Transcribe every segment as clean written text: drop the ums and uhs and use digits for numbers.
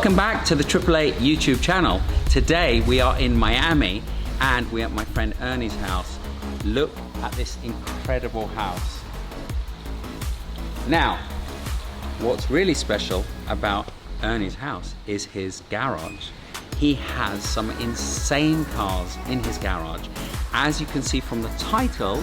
Welcome back to the AAA YouTube channel. Today we are in Miami and we're at my friend Ernie's house. Look at this incredible house. Now, what's really special about Ernie's house is his garage. He has some insane cars in his garage. As you can see from the title,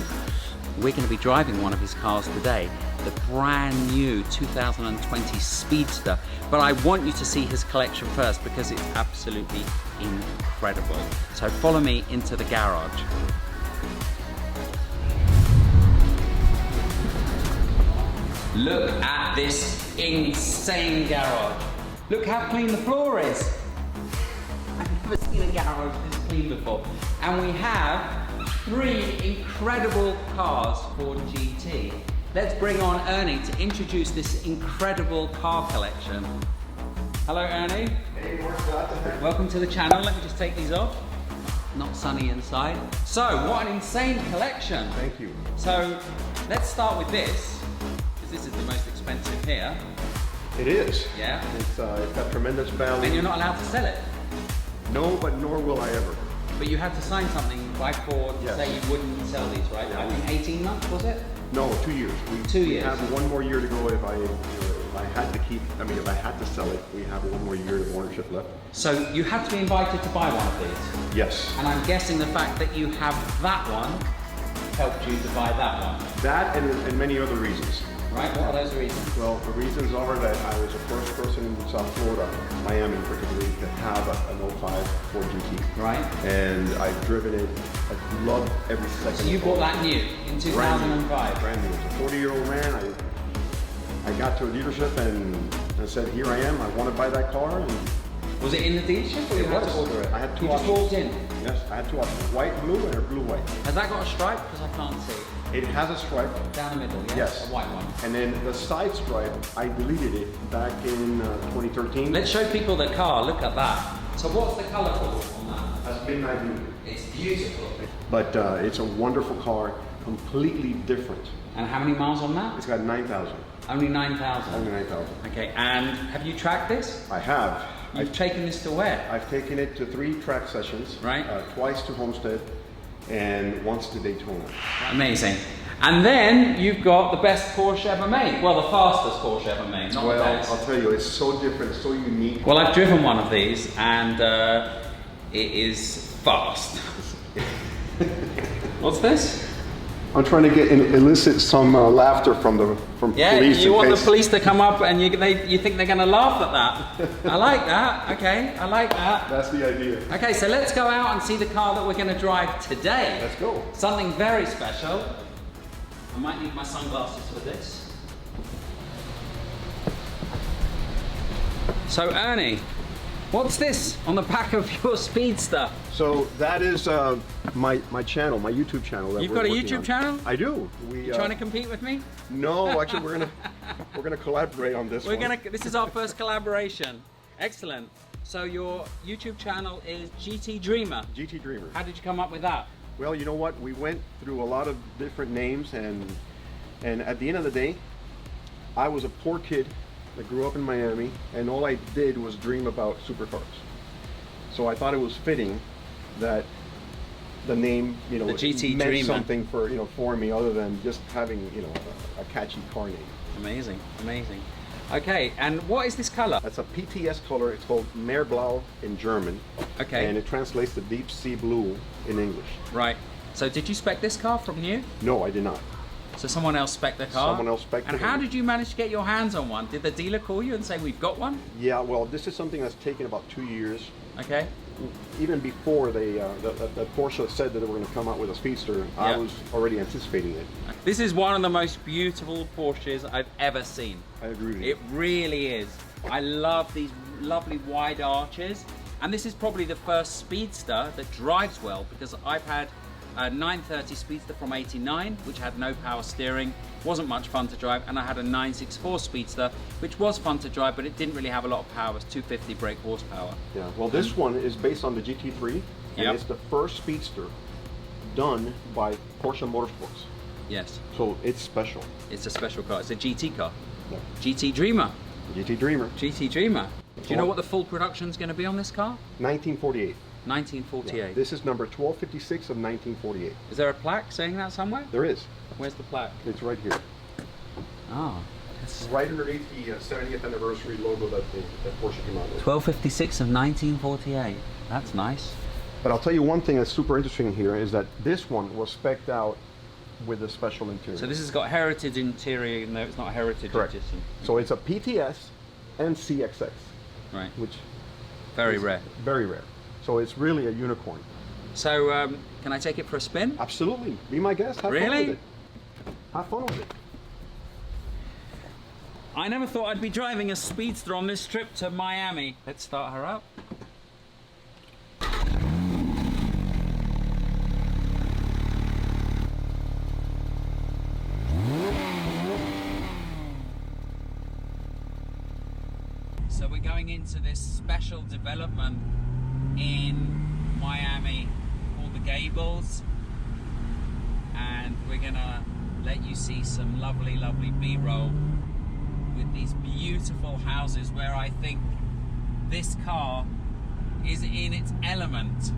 we're going to be driving one of his cars today, the brand new 2020 Speedster. But I want you to see his collection first because it's absolutely incredible. So follow me into the garage. Look at this insane garage. Look how clean the floor is. I've never seen a garage this clean before. And we have 3 incredible cars for GT. Let's bring on Ernie to introduce this incredible car collection. Hello Ernie. Hey, what's up? Welcome to the channel. Let me just take these off. Not sunny inside. So, what an insane collection. Thank you. So, let's start with this, because this is the most expensive here. It is. Yeah. It's got tremendous value. And you're not allowed to sell it. No, but nor will I ever. But you had to sign something by Ford to Yes. say you wouldn't sell these, right? Yeah. I think 18 months, was it? No, 2 years. 2 years. We have 1 more year to go if I had to keep, if I had to sell it, we have 1 more year of ownership left. So you had to be invited to buy one of these. Yes. And I'm guessing the fact that you have that one helped you to buy that one. That and many other reasons. Right, what are those reasons? Well, the reasons are that I was the first person in South Florida, Miami particularly, to have an 05 Ford GT. Right. And I've driven it. I love every second. So you of bought it. that new in 2005? Brand new. It's a 40-year-old man. I got to a dealership and I said, here I am. I want to buy that car. And Was it in the dealership or you had to order it? I had 2 You just options. walked in? Yes, I had 2 options. White, blue, and a blue, white. Has that got a stripe? Because I can't see. It has a stripe. Down the middle, yeah? Yes. A white one. And then the side stripe, I deleted it back in 2013. Let's show people the car. Look at that. So what's the colour code on that? That's midnight blue. It's beautiful. But it's a wonderful car, completely different. And how many miles on that? It's got 9,000. Only 9,000. Only 9,000. Okay, and have you tracked this? I have. You've taken this to where? I've taken it to 3 track sessions. Right. Twice to Homestead and once to Daytona. Amazing. And then you've got the best Porsche ever made. Well, the fastest Porsche ever made, not the Well, best. I'll tell you, it's so different, so unique. Well, I've driven one of these and it is fast. What's this? I'm trying to elicit some laughter from Yeah, police. you want in the case- police to come up and you think they're going to laugh at that. I like that. Okay, I like that. That's the idea. Okay, so let's go out and see the car that we're going to drive today. Let's go. Something very special. I might need my sunglasses for this. So Ernie, what's this on the back of your Speedster? So that is my channel, my YouTube channel. That You've we're got a working YouTube on. channel? I do. You trying to compete with me? No, actually, we're gonna collaborate on this. This is our first collaboration. Excellent. So your YouTube channel is GT Dreamer. GT Dreamer. How did you come up with that? Well, you know what? We went through a lot of different names, and at the end of the day, I was a poor kid that grew up in Miami, and all I did was dream about supercars. So I thought it was fitting that the name, The GT meant Dreamer. something for me other than just having, a catchy car name. Amazing, amazing. Okay, and what is this color? That's a PTS color. It's called Meerblau in German. Okay. And it translates to deep sea blue in English. Right. So did you spec this car from new? No, I did not. So someone else spec the car? Someone else spec'd And it. how did you manage to get your hands on one? Did the dealer call you and say, we've got one? Yeah, well, this is something that's taken about 2 years. Okay. Even before the Porsche said that they were going to come out with a Speedster, I Yeah. was already anticipating it. This is one of the most beautiful Porsches I've ever seen. I agree with you. It really is. I love these lovely wide arches. And this is probably the first Speedster that drives well, because I've had a 930 Speedster from '89, which had no power steering, wasn't much fun to drive, and I had a 964 Speedster, which was fun to drive, but it didn't really have a lot of power. It was 250 brake horsepower. Yeah, well, this one is based on the GT3, and Yep. it's the first Speedster done by Porsche Motorsports. Yes, So it's special. it's a special car. It's a GT car. Yeah. GT Dreamer. GT Dreamer. GT Dreamer. Do you know what the full production is going to be on this car? 1948. 1948. Yeah, this is number 1256 of 1948. Is there a plaque saying that somewhere? There is. Where's the plaque? It's right here. Oh. It's right underneath the 70th anniversary logo that Porsche came out with. 1256 of 1948. That's nice. But I'll tell you one thing that's super interesting here is that this one was spec'd out with a special interior. So this has got heritage interior, even though it's not heritage Correct. edition. So it's a PTS and CXX. Right. Which very rare. Very rare. So it's really a unicorn. So can I take it for a spin? Absolutely. Be my guest. Have fun with it. Have fun with it. I never thought I'd be driving a Speedster on this trip to Miami. Let's start her up. So we're going into this special development in Miami called the Gables, and we're gonna let you see some lovely, lovely B-roll with these beautiful houses where I think this car is in its element.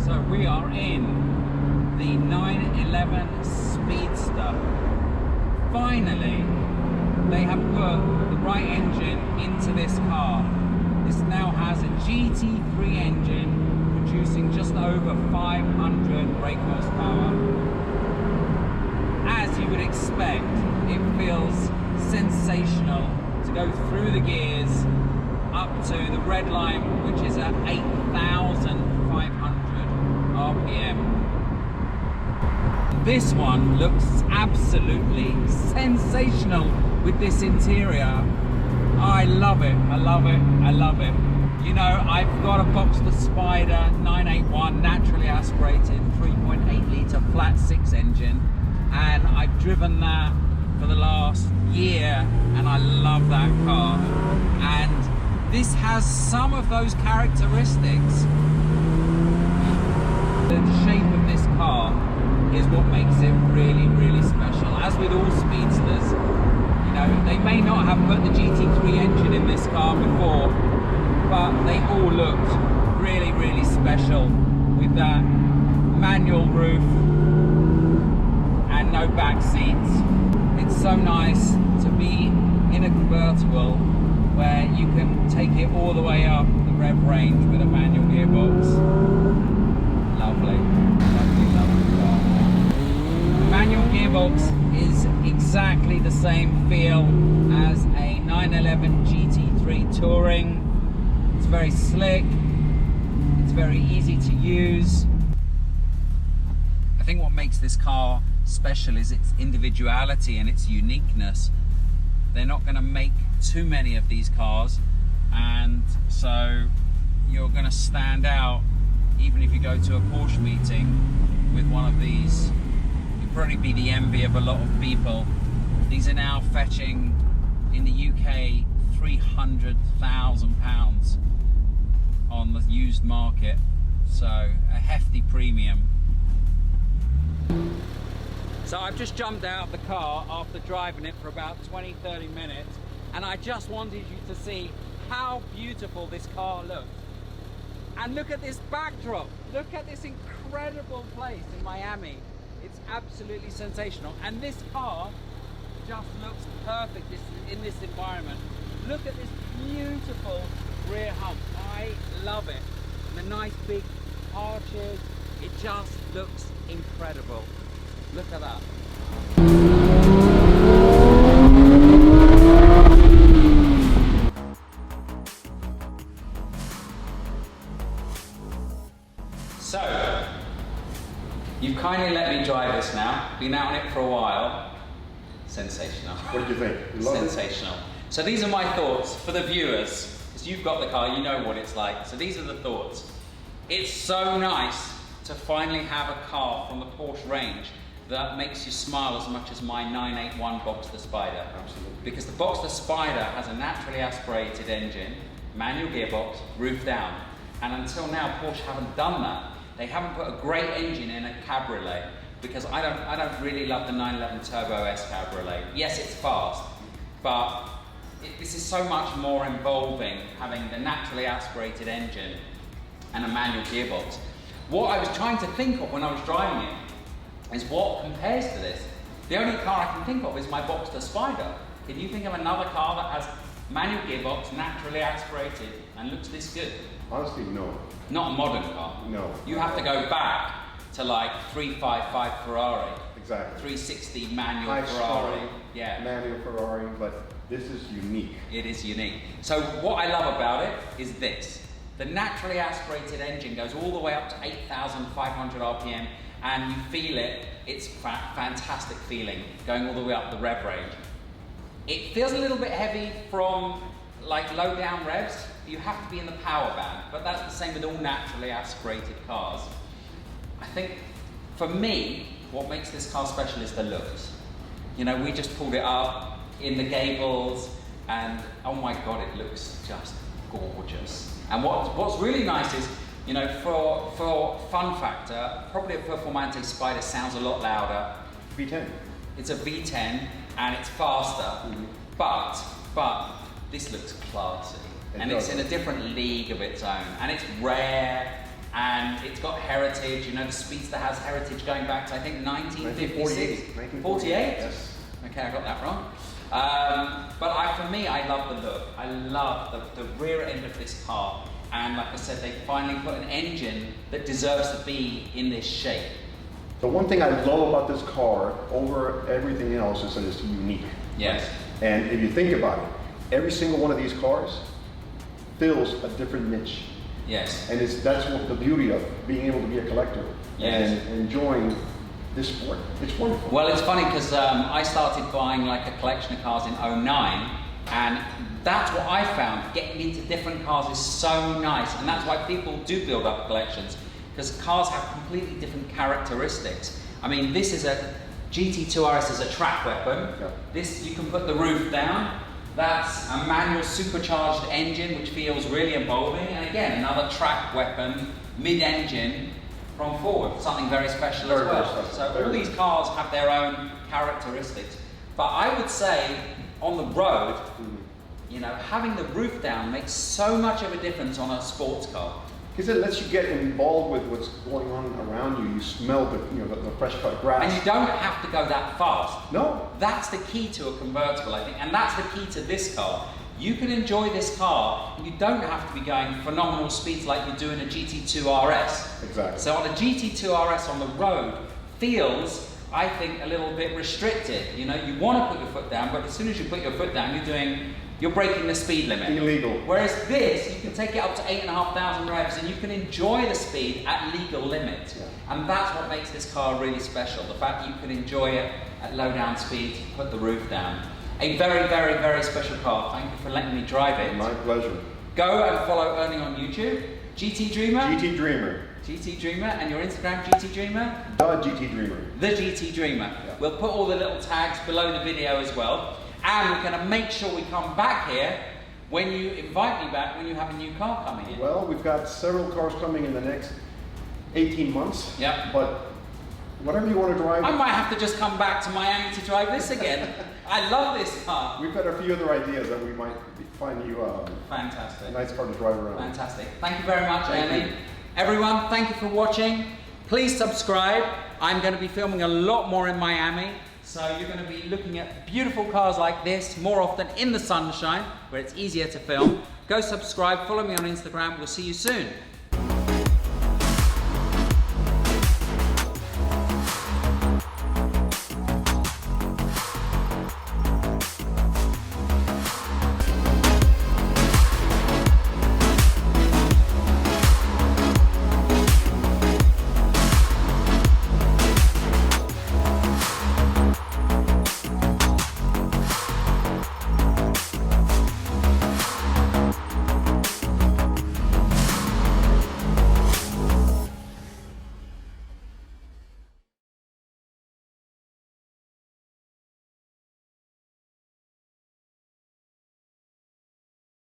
So we are in the 911 Speedster. Finally, they have put the right engine into this car. This now has a GT3 engine producing just over 500 brake horsepower. As you would expect, it feels sensational to go through the gears up to the red line, which is at 8,500 RPM. This one looks absolutely sensational with this interior. I love it, I love it, I love it. You know, I've got a Boxster Spider 981 naturally aspirated 3.8 litre flat 6 engine, and I've driven that for the last year and I love that car. And this has some of those characteristics. The shape of this car is what makes it really, really special. As with all Speedsters, you know, they may not have put the GT3 engine in this car before, but they all looked really, really special with that manual roof and no back seats. It's so nice to be in a convertible where you can take it all the way up the rev range with a manual gearbox. Lovely, lovely, lovely car. The manual gearbox is exactly the same feel as a 911 GT3 Touring. It's very slick, it's very easy to use. I think what makes this car special is its individuality and its uniqueness. They're not going to make too many of these cars, and so you're going to stand out even if you go to a Porsche meeting with one of these. You'll probably be the envy of a lot of people. These are now fetching in the UK £300,000 on the used market, so a hefty premium. So I've just jumped out of the car after driving it for about 20-30 minutes, and I just wanted you to see how beautiful this car looks. And look at this backdrop. Look at this incredible place in Miami. It's absolutely sensational. And this car just looks perfect in this environment. Look at this beautiful rear hump. I love it. And the nice big arches. It just looks incredible. Look at that. So, you've kindly let me drive this now. Been out on it for a while. Sensational. What did you think? You love Sensational. So these are my thoughts for the viewers. Because you've got the car, you know what it's like. So these are the thoughts. It's so nice to finally have a car from the Porsche range that makes you smile as much as my 981 Boxster Spider. Absolutely. Because the Boxster Spider has a naturally aspirated engine, manual gearbox, roof down. And until now, Porsche haven't done that. They haven't put a great engine in a cabriolet, because I don't really love the 911 Turbo S cabriolet. Yes, it's fast, but this is so much more involving, having the naturally aspirated engine and a manual gearbox. What I was trying to think of when I was driving it is what compares to this. The only car I can think of is my Boxster Spider. Can you think of another car that has manual gearbox, naturally aspirated, and looks this good? Honestly, no. Not a modern car. No. You have to go back to like 355 Ferrari. Exactly. 360 manual High Ferrari. strung Yeah. manual Ferrari, but this is unique. It is unique. So what I love about it is this. The naturally aspirated engine goes all the way up to 8,500 RPM, and you feel it. It's fantastic feeling going all the way up the rev range. It feels a little bit heavy from like low down revs. You have to be in the power band, but that's the same with all naturally aspirated cars. I think for me, what makes this car special is the looks. You know, we just pulled it up in the gables, and oh my God, it looks just gorgeous. And what's really nice is, you know, for fun factor, probably a Performante Spider sounds a lot louder. V10. It's a V10 and it's faster, but this looks classy. And it's in a different league of its own, and it's rare, and it's got heritage. You know, the Speedster has heritage going back to, I think, 1956. 48? Yes. Okay, I got that wrong. But for me, I love the look. I love the rear end of this car. And like I said, they finally put an engine that deserves to be in this shape. The one thing I love about this car over everything else is that it's unique. Yes. And if you think about it, every single one of these cars fills a different niche. Yes. And that's what the beauty of being able to be a collector. Yes. And enjoying this sport. It's wonderful. Well, it's funny because I started buying like a collection of cars in '09, and that's what I found. Getting into different cars is so nice, and that's why people do build up collections, because cars have completely different characteristics. I mean, this is a GT2 RS is a track weapon. Yeah. This, you can put the roof down. That's a manual supercharged engine, which feels really involving. And again, another track weapon, mid-engine from forward, something very special as well. So all these cars have their own characteristics. But I would say on the road, you know, having the roof down makes so much of a difference on a sports car. Because it lets you get involved with what's going on around you. You smell the fresh cut grass. And you don't have to go that fast. No. That's the key to a convertible, I think, and that's the key to this car. You can enjoy this car, and you don't have to be going phenomenal speeds like you do in a GT2 RS. Exactly. So on a GT2 RS on the road feels, I think, a little bit restricted. You know, you want to put your foot down, but as soon as you put your foot down, you're breaking the speed limit. Illegal. Whereas this, you can take it up to 8,500 revs and you can enjoy the speed at legal limits. Yeah. And that's what makes this car really special. The fact that you can enjoy it at low down speeds, put the roof down. A very, very, very special car. Thank you for letting me drive it. My pleasure. Go and follow Ernie on YouTube. GT Dreamer. GT Dreamer. GT Dreamer. And your Instagram, GT Dreamer? The GT Dreamer. The GT Dreamer. Yeah. We'll put all the little tags below the video as well. And we're going to make sure we come back here when you invite me back when you have a new car coming in. Well, we've got several cars coming in the next 18 months. Yep. But whatever you want to drive. I might have to just come back to Miami to drive this again. I love this car. We've got a few other ideas that we might find you Fantastic. a nice car to drive around. Fantastic. Thank you very much, Thank Ernie. you. Everyone, thank you for watching. Please subscribe. I'm going to be filming a lot more in Miami. So you're going to be looking at beautiful cars like this more often in the sunshine, where it's easier to film. Go subscribe, follow me on Instagram. We'll see you soon.